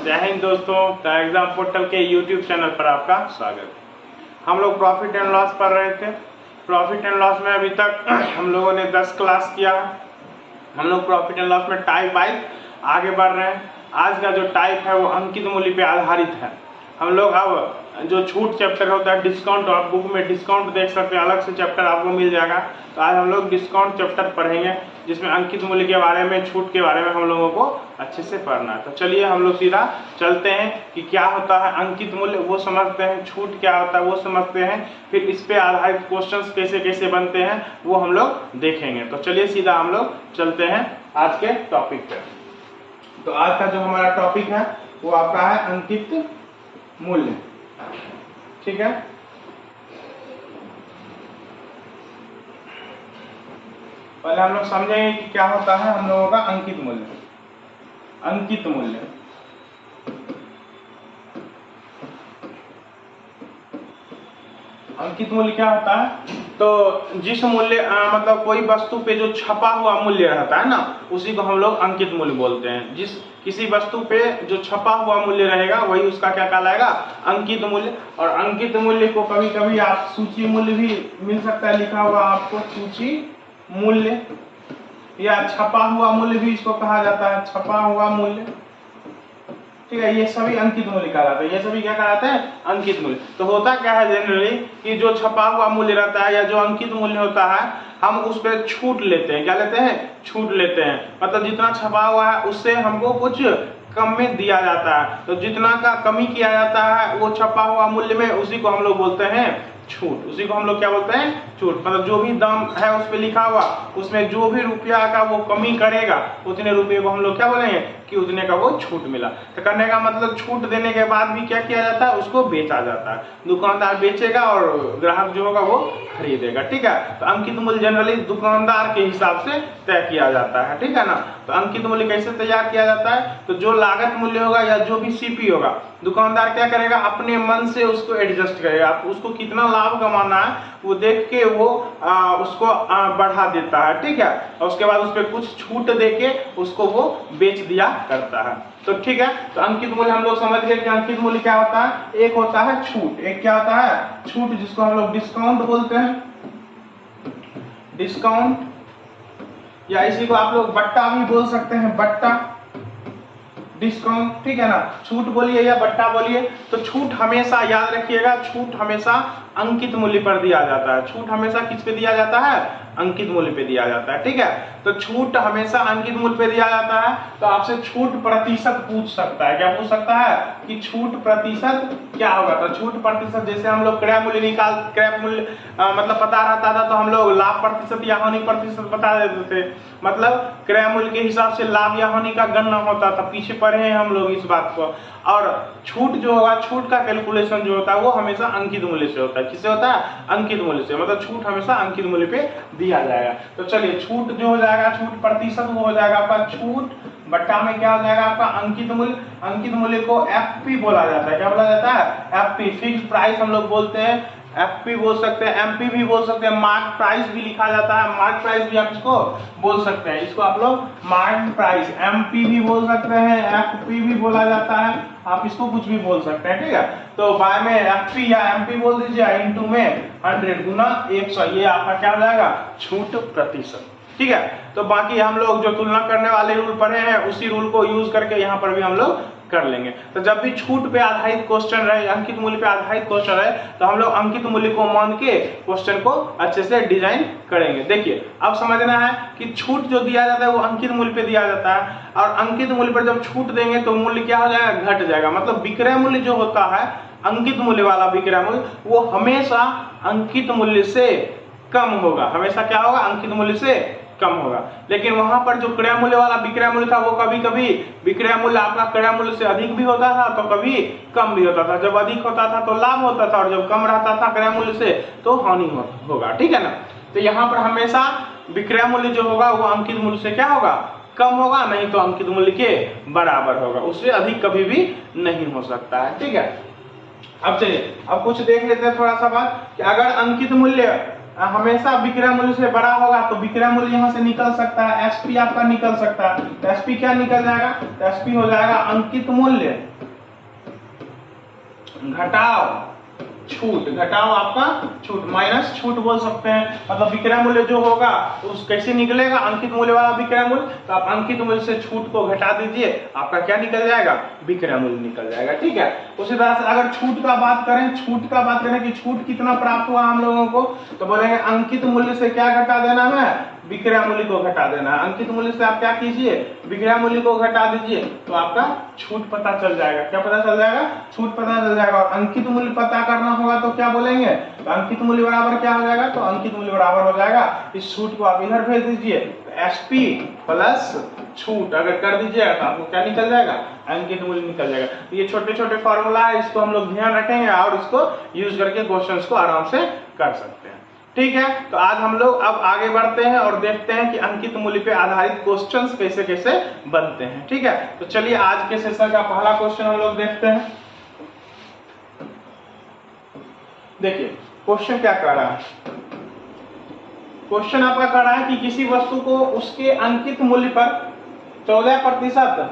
जय हिंद दोस्तों, the exam portal के यूट्यूब चैनल पर आपका स्वागत है। हम लोग प्रॉफिट एंड लॉस पढ़ रहे थे। प्रॉफिट एंड लॉस में अभी तक हम लोगों ने 10 क्लास किया है। हम लोग प्रॉफिट एंड लॉस में टाइप वाइज आगे बढ़ रहे हैं। आज का जो टाइप है वो अंकित मूल्य पे आधारित है। हम लोग अब जो छूट चैप्टर होता है, डिस्काउंट, आप बुक में डिस्काउंट देख सकते हैं, अलग से चैप्टर आपको मिल जाएगा। तो आज हम लोग डिस्काउंट चैप्टर पढ़ेंगे, जिसमें अंकित मूल्य के बारे में, छूट के बारे में हम लोगों को अच्छे से पढ़ना है। तो चलिए हम लोग सीधा चलते हैं कि क्या होता है अंकित मूल्य, वो समझते हैं। छूट क्या होता है वो समझते हैं। फिर इस पे आधारित क्वेश्चंस कैसे कैसे बनते हैं वो हम लोग देखेंगे। तो चलिए सीधा हम लोग चलते हैं आज के टॉपिक पे। तो आज का जो हमारा टॉपिक है वो आपका है अंकित मूल्य। ठीक है, पहले हम लोग समझेंगे कि क्या होता है हम लोगों का अंकित मूल्य। अंकित मूल्य अंकित मूल्य क्या होता है? तो जिस मूल्य मतलब कोई वस्तु पे जो छपा हुआ मूल्य रहता है ना, उसी को हम लोग अंकित मूल्य बोलते हैं। जिस किसी वस्तु पे जो छपा हुआ मूल्य रहेगा वही उसका क्या कहलाएगा? अंकित मूल्य। और अंकित मूल्य को कभी कभी आप सूची मूल्य भी मिल सकता है, लिखा हुआ आपको सूची मूल्य, या छपा हुआ मूल्य भी इसको कहा जाता है, छपा हुआ मूल्य। ठीक है, ये सभी अंकित मूल्य कहलाते हैं। ये सभी क्या कहलाते हैं? अंकित मूल्य। तो होता क्या है जनरली कि जो छपा हुआ मूल्य रहता है या जो अंकित मूल्य होता है, हम उस पर छूट लेते हैं। क्या लेते हैं? छूट लेते हैं। मतलब जितना छपा हुआ है उससे हमको कुछ कम में दिया जाता है। तो जितना का कमी किया जाता है वो छपा हुआ मूल्य में, उसी को हम लोग बोलते हैं छूट। उसी को हम लोग क्या बोलते हैं? छूट। मतलब जो भी दाम है उस पे लिखा हुआ, उसमें जो भी रुपया का वो कमी करेगा, उतने रुपये को हम लोग क्या बोलेंगे कि उतने का वो छूट मिला। तो करने का मतलब छूट देने के बाद भी क्या किया जाता है? उसको बेचा जाता है। दुकानदार बेचेगा और ग्राहक जो होगा वो खरीदेगा। ठीक है, तो अंकित मूल्य जनरली दुकानदार के हिसाब से तय किया जाता है। ठीक है ना। तो अंकित मूल्य कैसे तैयार किया जाता है? तो जो लागत मूल्य होगा या जो भी सीपी होगा, दुकानदार क्या करेगा? अपने मन से उसको एडजस्ट करेगा। उसको कितना लाभ कमाना है वो देख के वो उसको बढ़ा देता है। ठीक है, और उसके बाद उस पर कुछ छूट देके उसको वो बेच दिया करता है। तो ठीक है, तो अंकित मूल्य हम लोग समझ गए कि अंकित मूल्य क्या होता है। एक होता है छूट, एक क्या होता है? छूट, जिसको हम लोग डिस्काउंट बोलते हैं। डिस्काउंट, या इसी को आप लोग बट्टा भी बोल सकते हैं, बट्टा, डिस्काउंट। ठीक है ना। छूट बोलिए या बट्टा बोलिए। तो छूट हमेशा याद रखिएगा, छूट हमेशा अंकित मूल्य पर दिया जाता है। छूट हमेशा किस पे दिया जाता है? अंकित मूल्य पे दिया जाता है। ठीक है, तो छूट हमेशा अंकित मूल्य पे दिया जाता है। तो आपसे छूट प्रतिशत पूछ सकता है। क्या पूछ सकता है? कि छूट प्रतिशत क्या होगा? तो छूट प्रतिशत, जैसे हम लोग क्रय मूल्य क्रय मूल्य मतलब पता रहता था तो हम लोग लाभ प्रतिशत या हानि प्रतिशत बता देते थे। मतलब क्रय मूल्य के हिसाब से लाभ या हानि का गणना होता था। पीछे पढ़े हैं हम लोग इस बात को। और छूट जो होगा, छूट का कैलकुलेशन जो होता है वो हमेशा अंकित मूल्य से होता है। किससे होता है? अंकित मूल्य से। मतलब छूट हमेशा अंकित मूल्य पे दिया जाएगा। तो चलिए, छूट जो हो जाएगा, छूट प्रतिशत, वो हो जाएगा आपका छूट बट्टा में क्या हो जाएगा आपका? अंकित मूल्य। अंकित मूल्य को एफपी बोला जाता है। क्या बोला जाता है? एफपी, फिक्स प्राइस हम लोग बोलते हैं। एफपी बोल सकते हैं, एमपी भी बोल सकते हैं, मार्क प्राइस भी लिखा जाता है। मार्क प्राइस भी आप इसको बोल सकते हैं। इसको आप लोग मार्क प्राइस, एमपी भी बोल सकते हैं, एफपी भी बोला जाता है। आप इसको कुछ भी बोल सकते हैं। ठीक है, तो बाय में एफपी या एमपी बोल दीजिए, इनटू में 100 गुना 100, ये आपका क्या हो जाएगा? छूट प्रतिशत। ठीक है, तो बाकी हम लोग जो तुलना करने वाले रूल पढ़े हैं उसी रूल को यूज करके यहाँ पर भी हम लोग कर लेंगे। तो जब भी छूट पे आधारित क्वेश्चन रहे, अंकित मूल्य पे आधारित क्वेश्चन रहे, तो हम लोग अंकित मूल्य को मान के क्वेश्चन को अच्छे से डिजाइन करेंगे। देखिए, अब समझना है कि छूट जो दिया जाता है वो अंकित मूल्य पे दिया जाता है, और अंकित मूल्य पर जब छूट देंगे तो मूल्य क्या हो जाएगा? घट जाएगा। मतलब विक्रय मूल्य जो होता है, अंकित मूल्य वाला विक्रय मूल्य, वो हमेशा अंकित मूल्य से कम होगा। हमेशा क्या होगा? अंकित मूल्य से कम होगा। लेकिन वहां पर जो क्रय मूल्य वाला विक्रय मूल्य था वो कभी कभी विक्रय मूल्य आपका क्रय मूल्य से अधिक भी होता था तो कभी कम भी होता था। जब अधिक होता था तो लाभ होता था और जब कम रहता था क्रय मूल्य से तो हानि होगा, ठीक है ना। तो यहाँ पर हमेशा विक्रय मूल्य जो होगा वो अंकित मूल्य से क्या होगा, कम होगा, नहीं तो अंकित मूल्य के बराबर होगा, उससे अधिक कभी भी नहीं हो सकता है, ठीक है। अब चलिए अब कुछ देख लेते हैं थोड़ा सा बात कि अगर अंकित मूल्य हमेशा विक्रय मूल्य से बड़ा होगा तो विक्रय मूल्य यहाँ से निकल सकता है, एसपी आपका निकल सकता है। तो एसपी क्या निकल जाएगा, तो एसपी हो जाएगा अंकित मूल्य घटाओ छूट, घटाओ आपका छूट माइनस छूट बोल सकते हैं। मतलब विक्रय मूल्य जो होगा तो उस कैसे निकलेगा, अंकित मूल्य वाला विक्रय मूल्य, तो आप अंकित मूल्य से छूट को घटा दीजिए, आपका क्या निकल जाएगा, विक्रय मूल्य निकल जाएगा, ठीक है। उसी तरह से अगर छूट का बात करें, छूट का बात करें कि छूट कितना प्राप्त हुआ हम लोगों को, तो बोलेंगे अंकित मूल्य से क्या घटा देना है, विक्रय मूल्य को घटा देना है। अंकित मूल्य से आप क्या कीजिए, विक्रय मूल्य को घटा दीजिए, तो आपका छूट पता चल जाएगा। क्या पता चल जाएगा, छूट पता चल जाएगा। और अंकित मूल्य पता करना होगा तो क्या बोलेंगे, तो अंकित मूल्य बराबर क्या हो जाएगा, तो अंकित मूल्य बराबर हो जाएगा, इस छूट को आप इधर भेज दीजिए, तो एसपी प्लस छूट अगर कर दीजिएगा तो आपको क्या निकल जाएगा, अंकित मूल्य निकल जाएगा। तो ये छोटे छोटे फॉर्मूला है, इसको हम लोग ध्यान रखेंगे और इसको यूज करके क्वेश्चंस को आराम से कर सकते हैं, ठीक है। तो आज हम लोग अब आगे बढ़ते हैं और देखते हैं कि अंकित मूल्य पे आधारित क्वेश्चंस कैसे कैसे बनते हैं, ठीक है। तो चलिए आज के सेशन का पहला क्वेश्चन हम लोग देखते हैं। देखिए क्वेश्चन क्या कह रहा है, क्वेश्चन आपका कह रहा है कि किसी वस्तु को उसके अंकित मूल्य पर 14%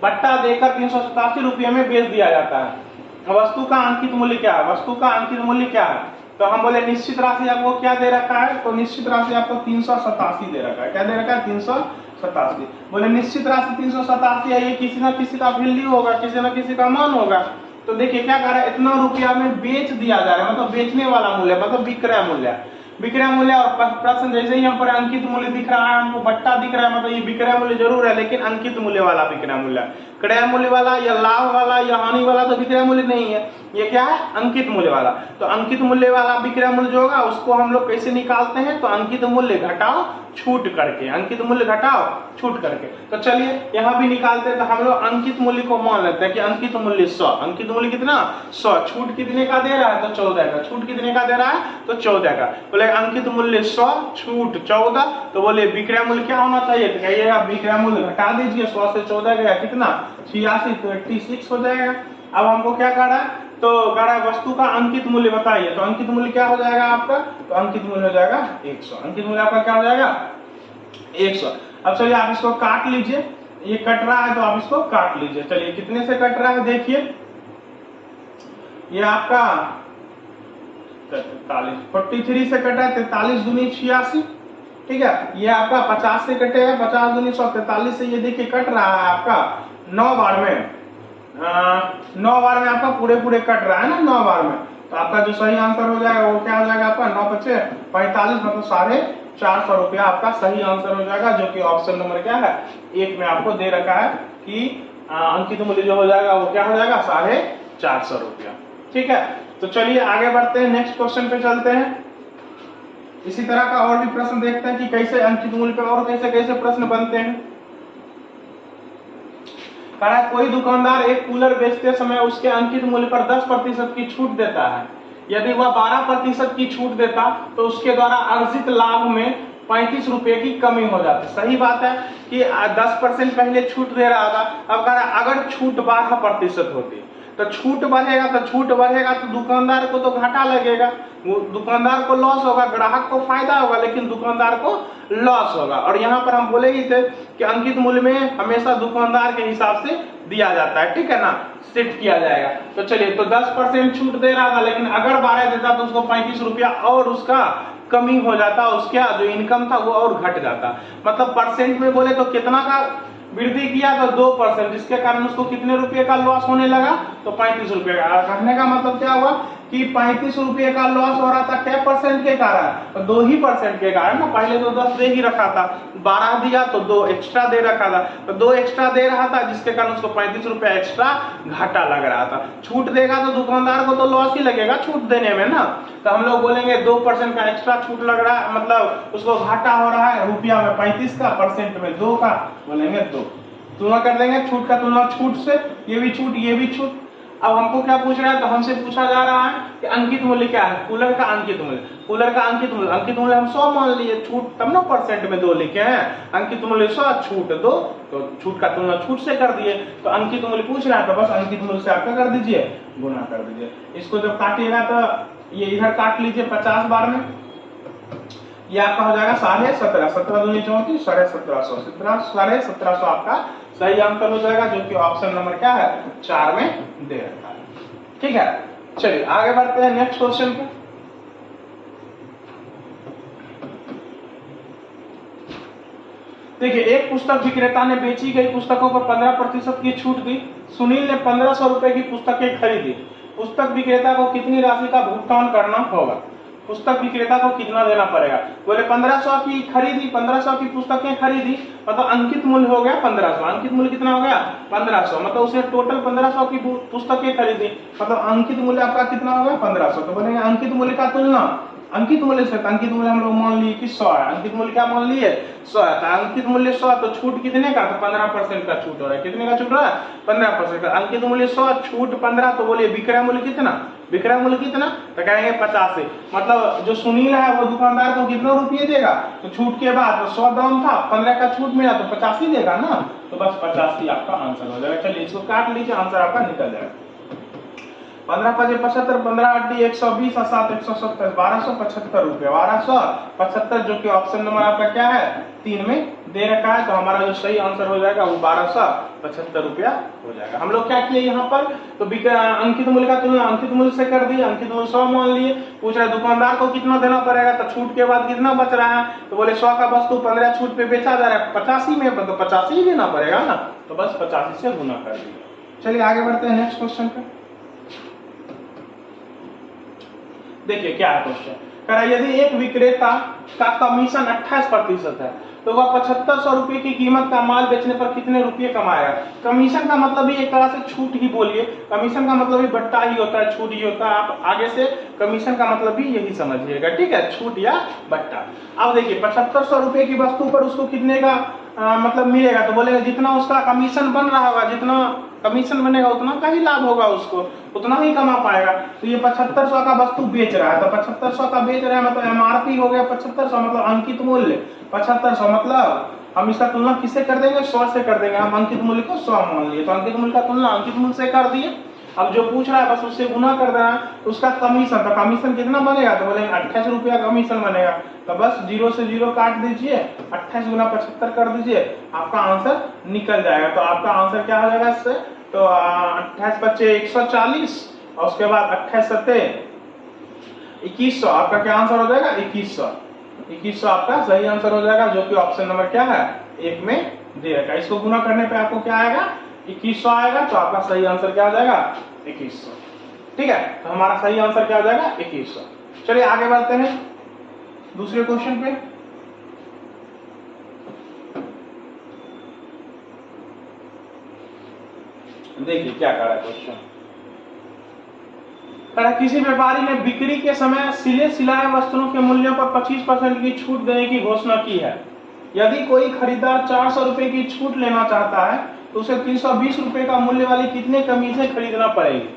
बट्टा देकर 387 रुपये में बेच दिया जाता है। वस्तु का अंकित मूल्य क्या है, वस्तु का अंकित मूल्य क्या है, तो हम बोले निश्चित राशि आपको क्या दे रखा है, तो निश्चित राशि आपको 387 दे रखा है। क्या दे रखा है, 387। बोले निश्चित राशि 387 है, ये किसी ना किसी का वैल्यू होगा, किसी ना किसी का मान होगा। तो देखिए क्या कर रहा है, इतना रुपया में बेच दिया जा रहा है, मतलब बेचने वाला मूल्य, मतलब विक्रय मूल्य, विक्रय मूल्य। और प्रश्न जैसे ही यहाँ पर अंकित मूल्य दिख रहा है, हमको बट्टा दिख रहा है, मतलब ये विक्रय मूल्य जरूर है लेकिन अंकित मूल्य वाला विक्रय मूल्य, क्रय मूल्य वाला या लाभ वाला या हानि वाला तो विक्रय मूल्य नहीं है, ये क्या है, अंकित मूल्य वाला। तो अंकित मूल्य वाला विक्रय मूल्य जो होगा उसको हम लोग कैसे निकालते हैं, तो अंकित मूल्य घटाओ छूट करके, अंकित मूल्य घटाओ छूट करके। तो चलिए यहाँ भी निकालते हैं। तो हम लोग अंकित मूल्य को मान लेते हैं कि अंकित मूल्य 100, अंकित मूल्य कितना 100, छूट कितने का दे रहा है, तो 14 का, छूट कितने का दे रहा है, तो 14 का। बोले अंकित मूल्य 100 छूट 14, तो बोले विक्रय मूल्य क्या होना चाहिए, तो कहिएगा विक्रय मूल्य घटा दीजिए, 100 से 14 गया कितना 86, तो 86 हो जाएगा। अब हमको क्या कर रहा है, तो कह रहा है वस्तु का अंकित मूल्य बताइए, तो अंकित मूल्य क्या हो जाएगा आपका, तो अंकित मूल्य हो जाएगा 100, अंकित मूल्य आपका क्या हो जाएगा 100। अब चलिए आप इसको काट लीजिए, ये कट रहा है तो आप इसको काट लीजिए। चलिए कितने से कट रहा है, देखिए ये आपका 43 से कटा है, 43 दूनी 86, ठीक है। ये आपका 50 से कटेगा, 50 दूनी 100, 43 से ये देखिए कट रहा है आपका 9 बार में, 9 बार में आपका पूरे पूरे कट रहा है ना 9 बार में। तो आपका जो सही आंसर हो जाएगा वो क्या हो जाएगा आपका 9 × 5 = 45, मतलब 450 रुपया आपका सही आंसर हो जाएगा, जो कि ऑप्शन नंबर क्या है 1 में आपको दे रखा है कि अंकित मूल्य जो हो जाएगा वो क्या हो जाएगा 450 रुपया, ठीक है। तो चलिए आगे बढ़ते हैं, नेक्स्ट क्वेश्चन पे चलते हैं। इसी तरह का और भी प्रश्न देखते हैं कि कैसे अंकित मूल्य पे और कैसे कैसे प्रश्न बनते हैं। कहा कोई दुकानदार एक कूलर बेचते समय उसके अंकित मूल्य पर 10% की छूट देता है। यदि वह 12% की छूट देता तो उसके द्वारा अर्जित लाभ में 35 रुपए की कमी हो जाती। सही बात है कि 10% पहले छूट दे रहा था, अब कह रहा अगर छूट 12% होती तो छूट बढ़ेगा, तो दुकानदार को तो घाटा लगेगा, वो दुकानदार को लॉस होगा, ग्राहक को फायदा होगा लेकिन दुकानदार को लॉस होगा। और यहाँ पर हम बोले ही थे कि अंकित मूल्य में हमेशा दुकानदार के हिसाब से दिया जाता है, ठीक है ना, सेट किया जाएगा। तो चलिए, तो 10% छूट दे रहा था लेकिन अगर 12 देता तो उसको 35 रुपया और उसका कमी हो जाता, उसका जो इनकम था वो और घट जाता। मतलब परसेंट में बोले तो कितना का वृद्धि किया, तो 2%, जिसके कारण उसको कितने रुपए का लॉस होने लगा, तो 35 रुपए का। कहने का मतलब क्या हुआ कि 35 रुपये का लॉस हो रहा था, क्या परसेंट के कारण? तो 2% के कारण ना। पहले तो 10 दे ही रखा था, 12 दिया तो 2 एक्स्ट्रा दे रखा था, तो 2 एक्स्ट्रा दे रहा था, जिसके कारण उसको 35 रुपया एक्स्ट्रा घाटा लग रहा था। छूट देगा तो दुकानदार को तो लॉस ही लगेगा छूट देने में ना। तो हम लोग बोलेंगे 2% का एक्स्ट्रा छूट लग रहा है, मतलब उसको घाटा हो रहा है रुपया में 35 का, परसेंट में 2 का, बोलेंगे 2। तुलना कर देंगे, छूट का तुलना छूट से, ये भी छूट ये भी छूट। अब हमको क्या पूछ रहा है? तो हमसे पूछा जा रहा है कि अंकित मूल्य क्या है, कूलर का अंकित मूल्य। कूलर का अंकित मूल्य हम 100 मान लिए, छूट तब ना परसेंट में 2 लिखे हैं। अंकित मूल्य 100, छूट 2, तो छूट का तुलना छूट से कर दिए। तो अंकित मूल्य पूछ रहा है तो बस अंकित मूल्य से आपका कर दीजिए, गुना कर दीजिए। इसको जब काटिएगा तो ये इधर काट लीजिए 50 बार में, ये आपका हो जाएगा 17.5, 17 दूनी 34, 17.5, 17.5 आपका सही आंसर हो जाएगा, जो कि ऑप्शन नंबर क्या है, 4 में दे रखा है। ठीक है, चलिए आगे बढ़ते हैं नेक्स्ट क्वेश्चन पे। देखिए, एक पुस्तक विक्रेता ने बेची गई पुस्तकों पर 15% की छूट दी। सुनील ने 1500 रुपए की पुस्तकें खरीदी। पुस्तक विक्रेता को कितनी राशि का भुगतान करना होगा? पुस्तक विक्रेता को कितना देना पड़ेगा? बोले 1500 की खरीदी, 1500 की पुस्तकें खरीदी, मतलब अंकित मूल्य हो गया 1500। अंकित मूल्य कितना हो गया? 1500, मतलब उसने टोटल 1500 की पुस्तकें खरीदी, मतलब अंकित मूल्य आपका कितना हो गया? 1500। तो बोलेंगे अंकित मूल्य का तुलना अंकित मूल्य से। अंकित मूल्य हम लोग मान लिए कि 100 है। अंकित मूल्य क्या मान लिए? 100 है। तो अंकित मूल्य 100, तो छूट कितने का? तो 15% का छूट हो रहा है। कितने का छूट हो रहा है? 15% का। अंकित मूल्य 100, छूट 15, तो बोलिए विक्रय मूल्य कितना? विक्रय मूल्य कितना? तो कहेंगे 50 से। मतलब जो सुनील है वो दुकानदार को कितना रुपये देगा? तो छूट के बाद तो 100 दाम था, 15 का छूट मिला तो 50 ही देगा ना। तो बस 50 ही आपका आंसर हो जाएगा। चलिए इसको काट लीजिए, आंसर आपका निकल जाएगा। 15 5 75, 15 8 120 और 7 170, 1275 रुपये, 1275, जो कि ऑप्शन नंबर आपका क्या है? 3 में दे रखा है। तो हमारा जो सही आंसर हो जाएगा वो 1275 रुपया हो जाएगा। हम लोग क्या किए यहाँ पर? तो अंकित मूल्य का तुलना अंकित मूल्य से कर दिए। अंकित मूल्य 100 मान लिए। पूछ रहा है दुकानदार को कितना देना पड़ेगा? तो छूट के बाद कितना बच रहा है? तो बोले 100 का वस्तु 15 छूट पे बेचा जा रहा है, 85 में, तो 85 ही देना पड़ेगा ना। तो बस 85 से गुना कर दिए। चलिए आगे बढ़ते हैं नेक्स्ट क्वेश्चन पे। देखिए क्या है क्वेश्चन, कह रहा है यदि एक विक्रेता का कमीशन 28% है तो वह 7500 रुपए की कीमत का माल बेचने पर कितने रुपए कमाएगा? कमीशन का मतलब ही एक तरह से छूट ही बोलिए। कमीशन का मतलब ही बट्टा ही होता है, छूट ही होता है। आप आगे से कमीशन का मतलब भी यही समझिएगा, ठीक है, छूट या बट्टा। अब देखिए 7500 रुपए की वस्तु पर उसको कितने का मतलब मिलेगा? तो बोलेगा जितना उसका कमीशन बन रहा होगा, जितना कमीशन बनेगा उतना का ही लाभ होगा, उसको उतना ही कमा पाएगा। तो ये 7500 का वस्तु बेच रहा है, तो 7500 का बेच रहा है मतलब एमआरपी हो गया 7500, मतलब अंकित मूल्य 7500, मतलब हम इसका तुलना किससे कर देंगे? 100 से कर देंगे। हम अंकित मूल्य को 100 मान लिए, तो अंकित मूल्य का तुलना अंकित मूल्य से कर दिए। अब जो पूछ रहा है बस उससे गुना कर देना है। उसका कमीशन, तो कमीशन कितना बनेगा? तो बोलेंगे 28 रुपया कमीशन बनेगा। तो बस 0 से 0 काट दीजिए, 28 गुना 75 कर दीजिए, आपका आंसर निकल जाएगा। तो आपका आंसर क्या हो जाएगा इससे? तो 28 बच्चे 140 और उसके बाद 28 सत्ते 2100, आपका क्या आंसर हो जाएगा? 2100 आपका सही आंसर हो जाएगा, जो कि ऑप्शन नंबर क्या है? 1 में दे रखा है। इसको गुना करने पे आपको क्या आएगा? 2100 आएगा। तो आपका सही आंसर क्या हो जाएगा? 2100। ठीक है, तो हमारा सही आंसर क्या हो जाएगा? 2100। चलिए आगे बढ़ते हैं दूसरे क्वेश्चन पे। देखिए क्या कर रहा है क्वेश्चन, किसी व्यापारी ने बिक्री के समय सिले सिलाए वस्तुओं के मूल्यों पर 25% की छूट देने की घोषणा की है। यदि कोई खरीदार 400 रुपए की छूट लेना चाहता है तो उसे 320 रुपए का मूल्य वाली कितने कमीजें खरीदना पड़ेगी?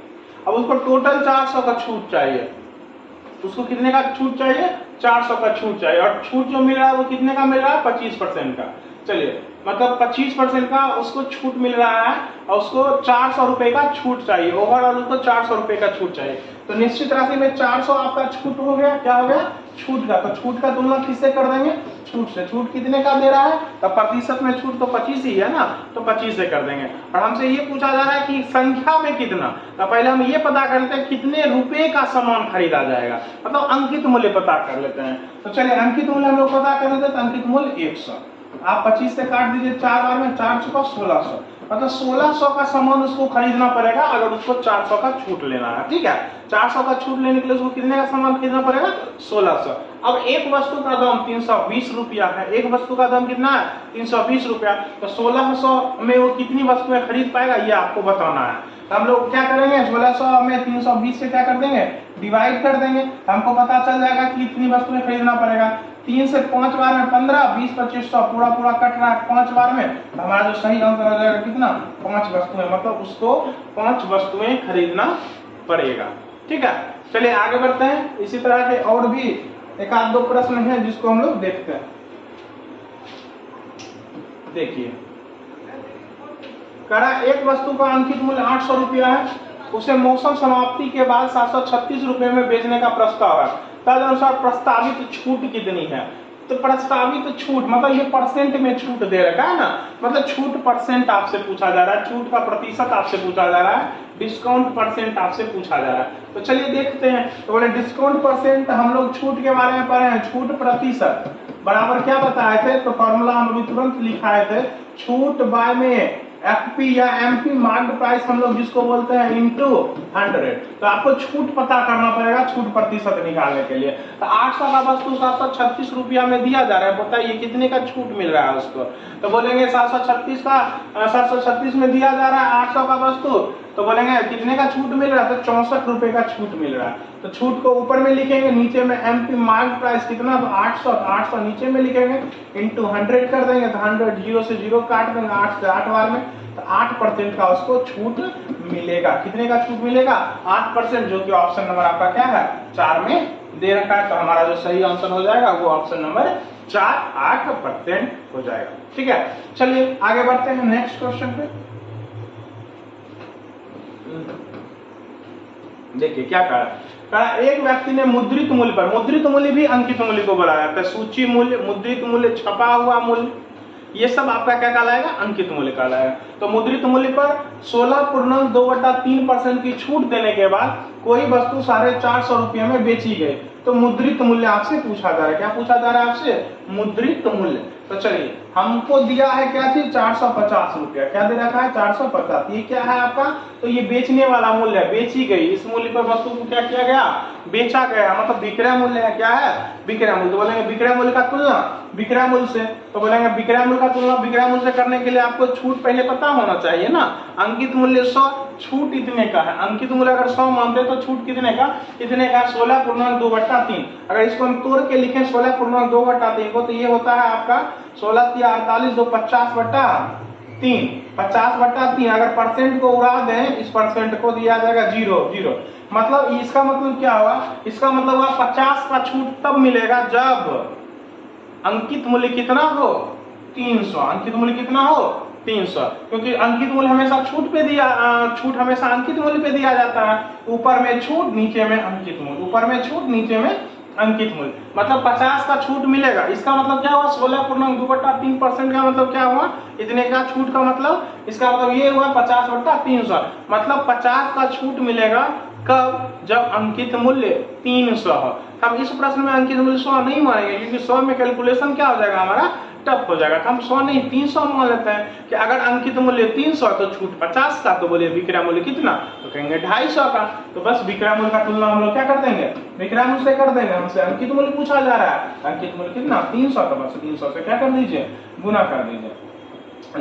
अब उसको टोटल 400 का छूट चाहिए। उसको कितने का छूट चाहिए? 400 का छूट चाहिए। और छूट जो मिल रहा है वो कितने का मिल रहा है? 25% का। चलिए, मतलब 25% का उसको छूट मिल रहा है और उसको 400 रुपए का छूट चाहिए। ओवरऑल उसको 400 रुपए का छूट चाहिए। तो निश्चित राशि में 400 आपका छूट हो गया। क्या हो गया? छूट का। तो छूट का तुलना किससे कर देंगे? छूट से। छूट कितने का दे रहा है? तो प्रतिशत में छूट तो 25 ही है ना, तो 25 से कर देंगे। और हमसे ये पूछा जा रहा है कि संख्या में कितना, तो पहले हम ये पता कर लेते हैं कितने रुपए का सामान खरीदा जाएगा, मतलब अंकित मूल्य पता कर लेते हैं। तो चलिए अंकित मूल्य हम लोग पता कर लेते हैं। तो अंकित मूल्य 100, आप 25 से काट दीजिए 4 बार में, 4 चुका 1600, मतलब 1600 का सामान उसको खरीदना पड़ेगा अगर उसको 400 का छूट लेना है। ठीक है, 400 का छूट लेने के लिए उसको कितने का सामान खरीदना पड़ेगा? 1600। अब एक वस्तु का दाम 320 रुपया है, एक वस्तु का दाम कितना है? 320 रुपया। तो 1600 में वो कितनी वस्तुएं खरीद पाएगा ये आपको बताना है। तो हम लोग क्या करेंगे, 1600 में 320 से क्या कर देंगे? डिवाइड कर देंगे। हमको पता चल जाएगा कि इतनी वस्तुएं खरीदना पड़ेगा। 3 से 5 बार में 15, 20, 2500 पूरा पूरा कट रहा है 5 बार में। तो हमारा जो सही आंसर हो जाएगा कितना? 5 वस्तुएं, मतलब उसको 5 वस्तुएं खरीदना पड़ेगा। ठीक है, चलिए आगे बढ़ते हैं। इसी तरह के और भी एक आध दो प्रश्न हैं जिसको हम लोग देखते हैं। देखिए, कह रहा एक वस्तु का अंकित मूल्य 800 रुपया है, उसे मौसम समाप्ति के बाद 736 रुपए में बेचने का प्रस्ताव है, तदनुसार प्रस्तावित छूट कितनी है? तो प्रस्तावित छूट मतलब ये परसेंट में छूट दे रखा है ना, मतलब छूट परसेंट आपसे पूछा जा रहा है, छूट का प्रतिशत आपसे पूछा जा रहा है, डिस्काउंट परसेंट आपसे पूछा जा रहा है। तो चलिए देखते हैं। तो बोले डिस्काउंट परसेंट, हम लोग छूट के बारे में पढ़े हैं। छूट प्रतिशत बराबर क्या बताए थे? तो फॉर्मूला हम लोग तुरंत लिखाए थे, छूट बाय में एफपी या एमपी मार्क प्राइस हम लोग जिसको बोलते हैं इनटू 100। तो आपको छूट पता करना पड़ेगा छूट प्रतिशत निकालने के लिए। तो 800 का वस्तु 736 रुपया में दिया जा रहा है, बताइए कितने का छूट मिल रहा है उसको? तो बोलेंगे 736 में दिया जा रहा है 800 का वस्तु, तो बोलेंगे कितने का छूट मिल रहा है? तो 64 रुपए का छूट मिल रहा है। तो छूट को ऊपर में लिखेंगे, नीचे में एमपी मार्क प्राइस कितना? तो 800, 800 नीचे में लिखेंगे, इंटू 100 कर देंगे। तो 100 0 से 0 काट देंगे, 8 से 8 बार में, तो 8% का उसको छूट मिलेगा। कितने का छूट मिलेगा? 8%, जो कि ऑप्शन नंबर आपका क्या है? 4 में दे रखा है। तो हमारा जो सही आंसर हो जाएगा वो ऑप्शन नंबर 4, 8% हो जाएगा। ठीक है, चलिए आगे बढ़ते हैं नेक्स्ट क्वेश्चन पे। देखिए क्या कहा, एक व्यक्ति ने मुद्रित मूल्य पर, मुद्रित मूल्य भी अंकित मूल्य को बोला जाता है, सूची मूल्य, मुद्रित मूल्य, छपा हुआ मूल्य, ये सब आपका क्या कहलाएगा? अंकित मूल्य कहलाएगा। तो मुद्रित मूल्य पर 16.2/3% की छूट देने के बाद कोई वस्तु 450 रुपये में बेची गई, तो मुद्रित मूल्य आपसे पूछा जा रहा है। क्या पूछा जा रहा है आपसे? मुद्रित मूल्य। तो चलिए, हमको दिया है क्या चीज? 450 रुपया। क्या दे रखा है? 450। ये क्या है आपका? तो ये बेचने वाला मूल्य है, बेची गई। इस मूल्य पर वस्तु को क्या किया गया? बेचा गया, मतलब विक्रय मूल्य है। क्या है? विक्रय मूल्य। तो बोलेंगे विक्रय मूल्य का तुलना विक्रय मूल्य से, तो बोलेंगे विक्रय मूल्य का तुलना विक्रय मूल्य से करने के लिए आपको छूट पहले पता होना चाहिए ना। अंकित मूल्य 100, छूट इतने का है। अंकित मूल्य अगर 100 मानते तो छूट कितने का? इतने का 16.2/3। अगर इसको हम तोड़ के लिखें 16.2/3 को, तो ये होता है आपका 16 × 48 = 50/3, 50/3। अगर परसेंट को उड़ा दें, इस परसेंट को दिया जाएगा 0। मतलब इसका मतलब क्या हुआ? इसका मतलब हुआ 50 का छूट तब मिलेगा जब अंकित मूल्य कितना हो? 300। अंकित मूल्य कितना हो? 300। क्योंकि अंकित मूल्य हमेशा छूट पे दिया, छूट हमेशा अंकित मूल्य पे दिया जाता है। ऊपर में छूट, नीचे में अंकित मूल्य, ऊपर में छूट, नीचे में अंकित मूल्य। मतलब 50 का छूट मिलेगा। इसका मतलब क्या हुआ? 16.2/3% का मतलब क्या हुआ? इतने का छूट का मतलब, इसका मतलब ये हुआ 50/300। मतलब 50 का छूट मिलेगा कब? जब अंकित मूल्य 300 हो। हम इस प्रश्न में अंकित मूल्य 100 नहीं मानेंगे, क्योंकि 100 में कैलकुलेशन क्या हो जाएगा हमारा? टफ हो जाएगा। तो हम 100 नहीं 300 मान लेते हैं कि अगर अंकित मूल्य 300 तो छूट 50 का, तो बोलिए विक्रय मूल्य कितना? तो कहेंगे 250 का। तो बस विक्रय मूल्य का तुलना हम लोग क्या कर देंगे? विक्रय मूल्य से कर देंगे। हमसे अंकित मूल्य पूछा जा रहा है, अंकित मूल्य कितना? 300 का, बस 300 से क्या कर दीजिए? गुना कर दीजिए।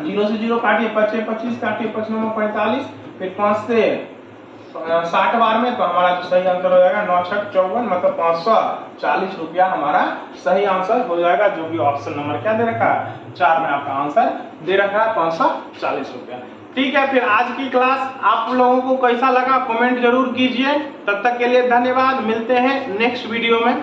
0 से 0 काटिए, 5 25 काटिए, 5 9 45, फिर 5 से 60 बार में, तो हमारा जो सही आंसर हो जाएगा 9 6 54, मतलब 540 रुपया हमारा सही आंसर हो जाएगा, जो कि ऑप्शन नंबर क्या दे रखा है? 4 में आपका आंसर दे रखा है 540 रुपया। ठीक है, फिर आज की क्लास आप लोगों को कैसा लगा कमेंट जरूर कीजिए। तब तक के लिए धन्यवाद, मिलते हैं नेक्स्ट वीडियो में।